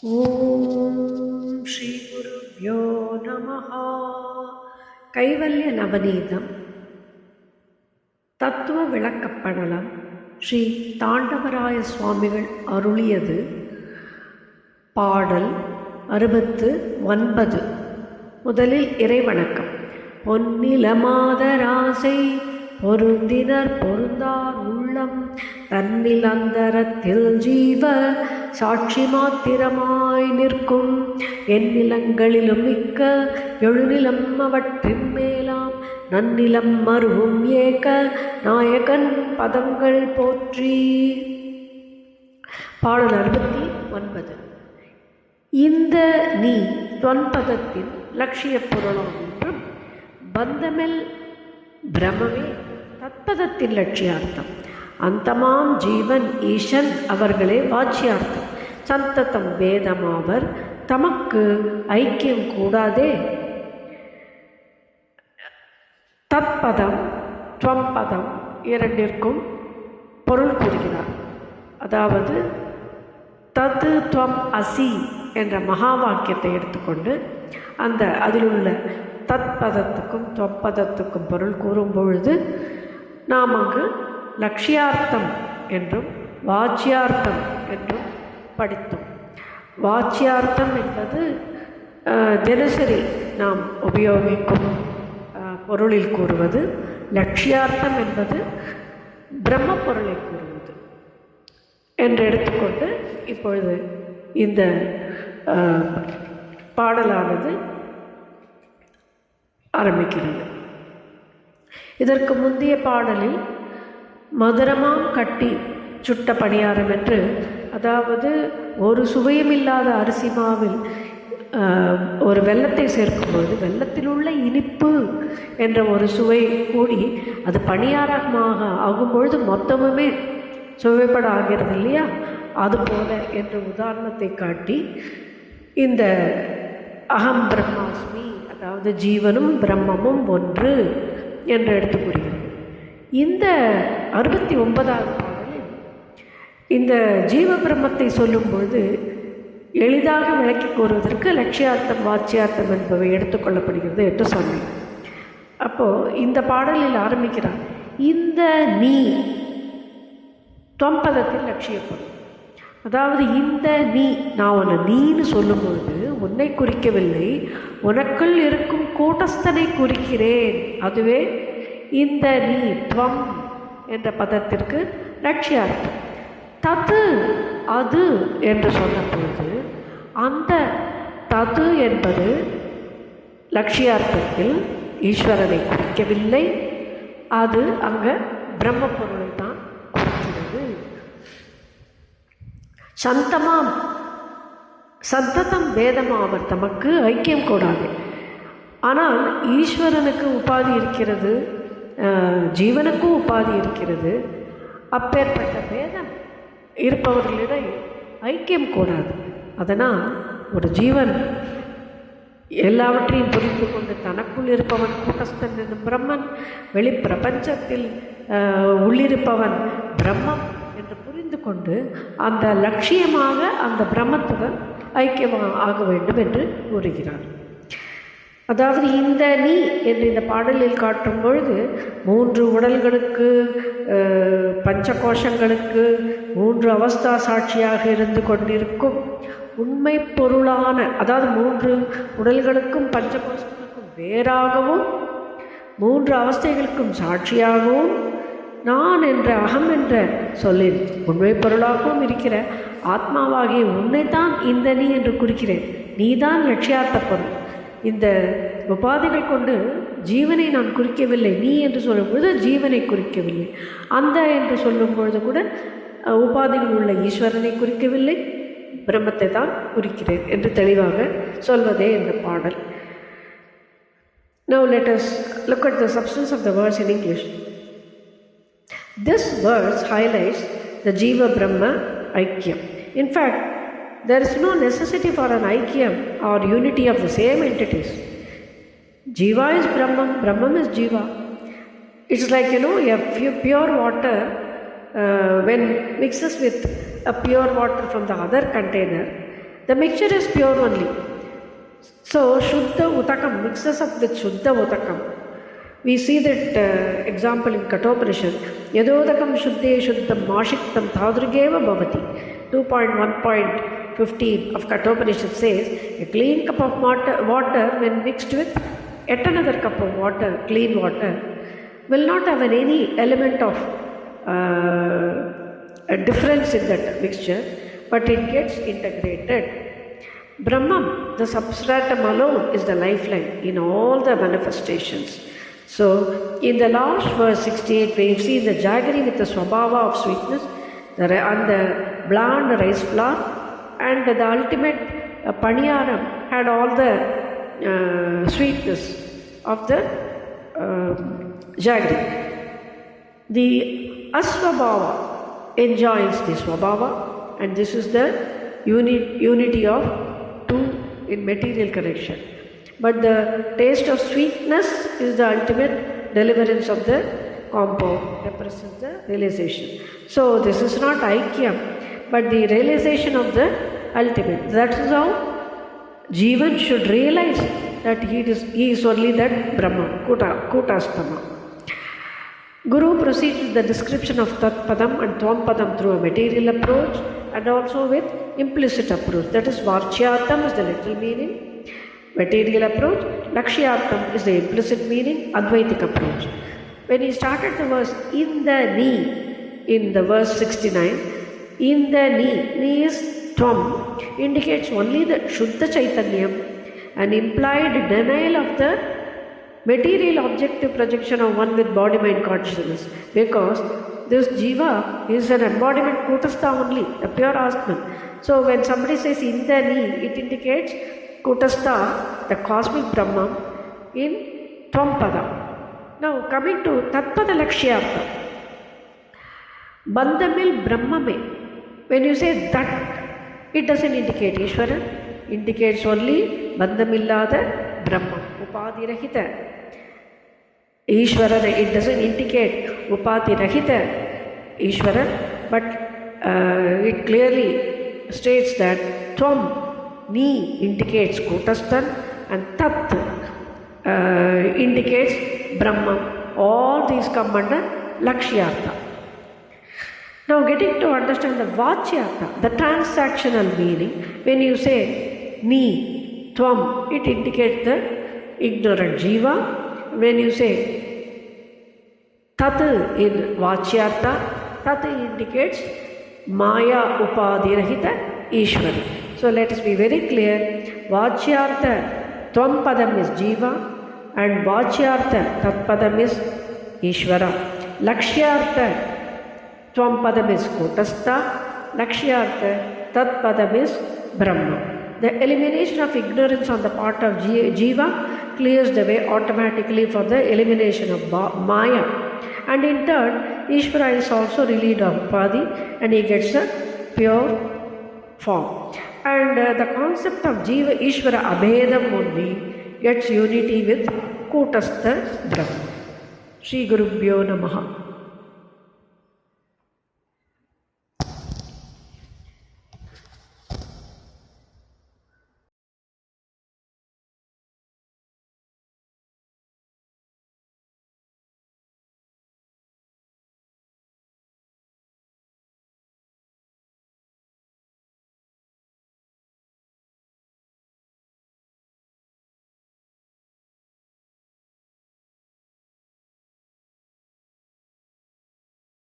ஓம் ஸ்ரீ குருப்யோ நமஹ. கைவல்ய நவநீதம் தத்துவ விளக்கப்படலம் ஸ்ரீ தாண்டவராய சுவாமிகள் அருளியது. பாடல் 69. முதலில் இறைவணக்கம். பொன்னிலமாதராசை பொருந்தினர் பொருந்தார் உள்ளம் தன்னில் அந்தரத்தில் ஜீவ சாட்சி மாத்திரமாய் நிற்கும் எந்நிலங்களிலும் மிக்க எழுநிலம் அவற்றின் மேலாம் நன்னிலம் மருவும் ஏக நாயகன் பதங்கள் போற்றி. பாடல் 69. இந்த நீ தொன்பதத்தின் லட்சிய பொருளாம் என்றும் பந்தமெல் பிரமமே தத்பதத்தின் லட்சியார்த்தம். அந்தமாம் ஜீவன் ஈசன் அவர்களே வாச்சியார்த்தம். சந்ததம் வேதமாவர் தமக்கு ஐக்கியம் கூடாதே. தத்பதம் துவம்பதம் இரண்டிற்கும் பொருள் கூறுகிறார். அதாவது தது துவம் அசி என்ற மகா வாக்கியத்தை எடுத்துக்கொண்டு அதில் உள்ள தத்பதத்துக்கும் தொப்பதத்துக்கும் பொருள் கூறும் பொழுது நாம் அங்கு லட்சியார்த்தம் என்றும் வாச்சியார்த்தம் என்றும் படித்தோம். வாச்சியார்த்தம் என்பது தினசரி நாம் உபயோகிக்கும் பொருளில் கூறுவது. லட்சியார்த்தம் என்பது பிரம்ம பொருளை கூறுவது என்று எடுத்துக்கொண்டு இப்பொழுது இந்த பாடலானது ஆரம்பிக்கிறது. இதற்கு முந்தைய பாடலில் மதுரமாம் கட்டி சுட்ட பணியாரம் என்று, அதாவது ஒரு சுவையும் இல்லாத அரிசி மாவில் ஒரு வெல்லத்தை சேர்க்கும்போது வெல்லத்தில் உள்ள இனிப்பு என்ற ஒரு சுவை கூடி அது பணியாரமாக ஆகும்பொழுது மொத்தமுமே சுவைப்பட ஆகிறது இல்லையா? அதுபோல என்ற உதாரணத்தை காட்டி இந்த அகம் பிரம்மாஸ்மி, அதாவது ஜீவனும் பிரம்மமும் ஒன்று என்று எடுத்து கூறுகிறது. இந்த 69வது பாடலில் இந்த ஜீவ பிரம்மத்தை சொல்லும் பொழுது எளிதாக விளக்கி கூறுவதற்கு லட்சியார்த்தம் வாச்சியார்த்தம் என்பவை எடுத்துக்கொள்ளப்படுகிறது என்று சொன்னேன். அப்போது இந்த பாடலில் ஆரம்பிக்கிறார். இந்த நீ தொம்பதத்தில் லட்சியப்படும். அதாவது இந்த நீ, நான் உன்னை நீன்னு சொல்லும்பொழுது உன்னை குறிக்கவில்லை, உனக்குள் இருக்கும் கூட்டஸ்தனை குறிக்கிறேன். அதுவே இந்த நீ துவம் என்ற பதத்திற்கு லட்சியார்த்தம். தது அது என்று சொன்ன பொழுது அந்த தது என்பது லட்சியார்த்தத்தில் ஈஸ்வரனை குறிக்கவில்லை, அது அங்கே பிரம்ம பொருளை தான் குறிக்கிறது. சந்ததம் வேதமாவர் தமக்கு ஐக்கியம் கூடாது. ஆனால் ஈஸ்வரனுக்கு உபாதி இருக்கிறது, ஜீவனுக்கும் உபாதி இருக்கிறது. அப்பேற்பட்ட வேதம் இருப்பவர்களிடம் ஐக்கியம் கூடாது. அதனால் ஒரு ஜீவன் எல்லாவற்றையும் புரிந்து கொண்டு தனக்குள் இருப்பவன் கூட்டஸ்தன் என்னும் பிரம்மன், வெளிப்பிரபஞ்சத்தில் உள்ளிருப்பவன் பிரம்மம் என்று புரிந்து கொண்டு அந்த லட்சியமாக அந்த பிரம்மத்துடன் ஐக்கியமாக ஆக வேண்டும் என்று கூறுகிறார். அதாவது இந்த நீ என்று இந்த பாடலில் காட்டும் பொழுது 3 உடல்களுக்கு, பஞ்சகோஷங்களுக்கு 3 அவஸ்தா சாட்சியாக இருந்து கொண்டிருக்கும் உண்மை பொருளான, அதாவது 3 உடல்களுக்கும் பஞ்சகோஷங்களுக்கும் வேறாகவும் 3 அவஸ்தைகளுக்கும் சாட்சியாகவும் நான் என்ற அகம் என்ற சொல்லில் உண்மை பொருளாகவும் இருக்கிற ஆத்மாவாகிய உன்னைத்தான் இந்த நீ என்று குறிக்கிறேன். நீதான் லட்சியார்த்த பொருள். இந்த உபாதிகள் கொண்டு ஜீவனை நான் குறிக்கவில்லை. நீ என்று சொல்லும் பொழுது ஜீவனை குறிக்கவில்லை. அந்த என்று சொல்லும் பொழுது கூட உபாதிகள் உள்ள ஈஸ்வரனை குறிக்கவில்லை, பிரம்மத்தை தான் குறிக்கிறேன் என்று தெளிவாக சொல்வதே இந்த பாடல். Now let us look at the substance of the verse in English. This verse highlights the Jiva Brahma Aikyam. In fact, there is no necessity for an Aikyam or unity of the same entities. Jiva is Brahman, Brahman is Jiva. It's like, a pure water when mixes with a pure water from the other container, The mixture is pure only. So Shuddha Utakam mixes up with Shuddha Utakam. We see that example in Kathopanishad. Yadodakam Shuddhe Shuddham Mashiktam Tadrigeva Bhavati. 2.1.15 of Kathopanishad says, a clean cup of water when mixed with yet another cup of water, clean water, will not have any element of a difference in that mixture, but it gets integrated. Brahman, the substratum alone, is the lifeline in all the manifestations. So, in the last verse 68, we have seen the jaggery with the swabhava of sweetness, and the bland rice flour, and the ultimate paniyaram had all the sweetness of the jaggery. The aswabhava enjoys the swabhava, and this is the unity of two in material connection. But the taste of sweetness is the ultimate deliverance of the compound, represents the realization. So this is not aikyam, but the realization of the ultimate. That is how Jivan should realize that he is only that Brahman, Kutastama. Guru proceeds with the description of Tat Padam and Tvam Padam through a material approach and also with implicit approach. That is, Varchyatam is the literal meaning, material approach. Lakshyartam is the implicit meaning, Advaitic approach. When he started the verse, in the knee, in the verse 69, in the knee is Tvam, indicates only the Shuddha Chaitanyam, an implied denial of the material objective projection of one with body-mind consciousness, because this jiva is an embodiment kutastha only, a pure Atman. So when somebody says in the knee, it indicates kutastha, the cosmic Brahman, in Tvam-pada. Now coming to Tatpada Lakshyartha, Bandhamil Brahmame, when you say that, it doesn't indicate Ishvara, indicates only Bandhamillada Brahma, Upadi Rahita. Ishvara, it doesn't indicate Upadi Rahita Ishvara, but it clearly states that Tvam, Ni indicates Kutastan, and Tat indicates Brahman. All these come under Lakshyartha. Now getting to understand the Vachyartha, the transactional meaning, when you say Ni, Tvam, it indicates the ignorant jiva. When you say Tat in Vachyartha, Tat indicates Maya Upadirahita Ishvara. So let us be very clear. Vachyartha Tvam Padam is jiva and Vachyartha Tat Padam is Ishvara. Lakshyartha Tvam Padam is Kutastha, Lakshyartha Tat Padam is Brahma. The elimination of ignorance on the part of jiva clears the way automatically for the elimination of Maya. And in turn, Ishvara is also relieved of Upadi and he gets a pure form. And the concept of Jiva Ishvara Abhedam only gets unity with Kutastha Brahma. Shri Gurubhyo Namaha.